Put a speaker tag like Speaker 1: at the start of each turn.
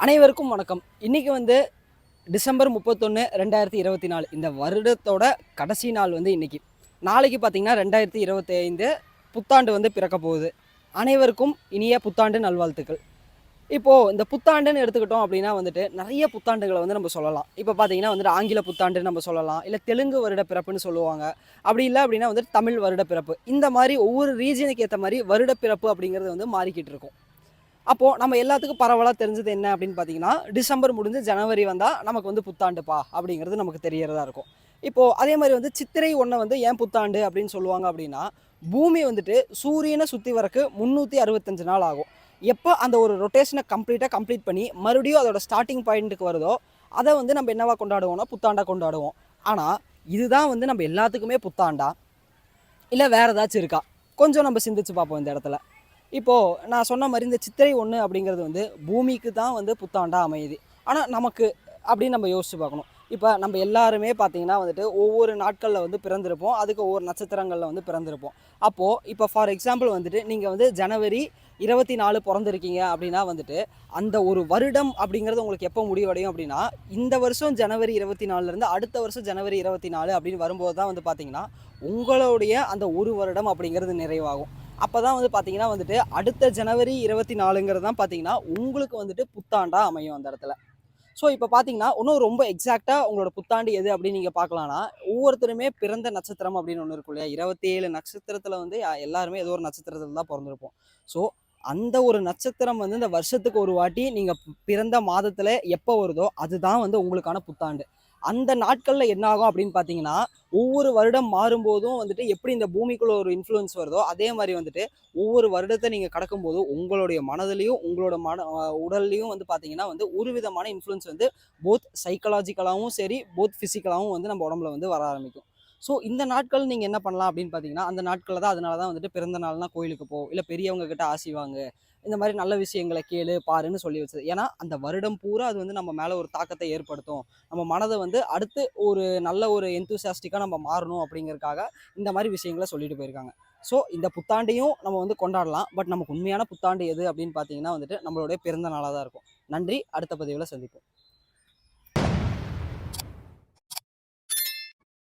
Speaker 1: அனைவருக்கும் வணக்கம். இன்னைக்கு வந்து டிசம்பர் 31, 2024 இந்த வருடத்தோட கடைசி நாள் வந்து இன்னைக்கு. நாளைக்கு பார்த்தீங்கன்னா 2025 புத்தாண்டு வந்து பிறக்க போகுது. அனைவருக்கும் இனிய புத்தாண்டு நல்வாழ்த்துக்கள். இப்போ இந்த புத்தாண்டுன்னு எடுத்துக்கிட்டோம் அப்படின்னா வந்துட்டு நிறைய புத்தாண்டுகளை வந்து நம்ம சொல்லலாம். இப்போ பார்த்தீங்கன்னா வந்துட்டு ஆங்கில புத்தாண்டுன்னு நம்ம சொல்லலாம். இல்லை தெலுங்கு வருட பிறப்புன்னு சொல்லுவாங்க. அப்படி இல்லை அப்படின்னா வந்துட்டு தமிழ் வருட பிறப்பு. இந்த மாதிரி ஒவ்வொரு ரீஜனுக்கு ஏற்ற மாதிரி வருட பிறப்பு அப்படிங்கிறது வந்து மாறிக்கிட்டு இருக்கும். அப்போது நம்ம எல்லாத்துக்கும் பரவலாக தெரிஞ்சது என்ன அப்படின்னு பார்த்தீங்கன்னா, டிசம்பர் முடிஞ்சு ஜனவரி வந்தால் நமக்கு வந்து புத்தாண்டுப்பா அப்படிங்கிறது நமக்கு தெரியறதா இருக்கும். இப்போது அதே மாதிரி வந்து சித்திரை 1 வந்து ஏன் புத்தாண்டு அப்படின்னு சொல்லுவாங்க அப்படின்னா, பூமி வந்துட்டு சூரியனை சுற்றி வரக்கு 365 நாள் ஆகும். எப்போ அந்த ஒரு ரொட்டேஷனை கம்ப்ளீட் பண்ணி மறுபடியும் அதோட ஸ்டார்டிங் பாயிண்ட்டுக்கு வருதோ, அதை வந்து நம்ம என்னவா கொண்டாடுவோம்னா புத்தாண்டா கொண்டாடுவோம். ஆனால் இதுதான் வந்து நம்ம எல்லாத்துக்குமே புத்தாண்டா? இல்லை வேறு ஏதாச்சும் இருக்கா? கொஞ்சம் நம்ம சிந்திச்சு பார்ப்போம் இந்த இடத்துல. இப்போது நான் சொன்ன மாதிரி இந்த சித்திரை 1 அப்படிங்கிறது வந்து பூமிக்கு தான் வந்து புத்தாண்டாக அமையுது. ஆனால் நமக்கு அப்படின்னு நம்ம யோசிச்சு பார்க்கணும். இப்போ நம்ம எல்லாருமே பார்த்தீங்கன்னா வந்துட்டு ஒவ்வொரு நாட்களில் வந்து பிறந்திருப்போம். அதுக்கு ஒவ்வொரு நட்சத்திரங்களில் வந்து பிறந்திருப்போம். அப்போது இப்போ ஃபார் எக்ஸாம்பிள் வந்துட்டு நீங்கள் வந்து ஜனவரி 24 பிறந்திருக்கீங்க அப்படின்னா வந்துட்டு அந்த ஒரு வருடம் அப்படிங்கிறது உங்களுக்கு எப்போ முடிவடையும் அப்படின்னா, இந்த வருஷம் ஜனவரி 24லேருந்து அடுத்த வருஷம் ஜனவரி 24 அப்படின்னு வரும்போது தான் வந்து பார்த்தீங்கன்னா உங்களுடைய அந்த ஒரு வருடம் அப்படிங்கிறது நிறைவாகும். அப்போ தான் வந்து பார்த்தீங்கன்னா வந்துட்டு அடுத்த ஜனவரி 24ங்கிறது தான் பார்த்தீங்கன்னா உங்களுக்கு வந்துட்டு புத்தாண்டா அமையும் அந்த இடத்துல. ஸோ இப்போ பார்த்தீங்கன்னா இன்னும் ரொம்ப எக்ஸாக்டாக உங்களோட புத்தாண்டு எது அப்படின்னு நீங்கள் பார்க்கலாம்னா, ஒவ்வொருத்தருமே பிறந்த நட்சத்திரம் அப்படின்னு ஒன்று இருக்கும் இல்லையா? 27 நட்சத்திரத்தில் வந்து எல்லாருமே ஏதோ ஒரு நட்சத்திரத்தில் தான் பிறந்திருப்போம். ஸோ அந்த ஒரு நட்சத்திரம் வந்து இந்த வருஷத்துக்கு ஒரு வாட்டி நீங்கள் பிறந்த மாதத்தில் எப்போ வருதோ அதுதான் வந்து உங்களுக்கான புத்தாண்டு. அந்த நாட்களில் என்ன ஆகும் அப்படின்னு பார்த்தீங்கன்னா, ஒவ்வொரு வருடம் மாறும்போதும் வந்துட்டு எப்படி இந்த பூமிக்குள்ள ஒரு இன்ஃப்ளூயன்ஸ் வருதோ, அதே மாதிரி வந்துட்டு ஒவ்வொரு வருடத்தை நீங்கள் கடக்கும்போதும் உங்களுடைய மனதிலையும், உங்களோட உடல்லையும் வந்து பார்த்தீங்கன்னா வந்து ஒரு விதமான இன்ஃப்ளூயன்ஸ் வந்து போத் சைக்காலஜிக்கலாவும் சரி, போத் ஃபிசிக்கலாவும் வந்து நம்ம உடம்புல வந்து வர ஆரம்பிக்கும். ஸோ இந்த நாட்கள் நீங்கள் என்ன பண்ணலாம் அப்படின்னு பார்த்தீங்கன்னா, அந்த நாட்களில் தான் அதனால தான் வந்துட்டு பிறந்த நாள்னா கோயிலுக்கு போ, இல்லை பெரியவங்க கிட்ட ஆசி வாங்கு. இந்த மாதிரி நல்ல விஷயங்களை கேளு, பாருன்னு சொல்லி வச்சது. ஏன்னா அந்த வருடம் பூரா அது வந்து நம்ம மேலே ஒரு தாக்கத்தை ஏற்படுத்தும். நம்ம மனதை வந்து அடுத்து ஒரு நல்ல ஒரு எந்தூசியாஸ்டிக்காக நம்ம மாறணும் அப்படிங்கிறதுக்காக இந்த மாதிரி விஷயங்களை சொல்லிட்டு போயிருக்காங்க. ஸோ இந்த புத்தாண்டையும் நம்ம வந்து கொண்டாடலாம். பட் நமக்கு உண்மையான புத்தாண்டு எது அப்படின்னு பார்த்தீங்கன்னா வந்துட்டு நம்மளுடைய பிறந்த நாளாக தான் இருக்கும். நன்றி. அடுத்த பதிவில் சந்திப்போம்.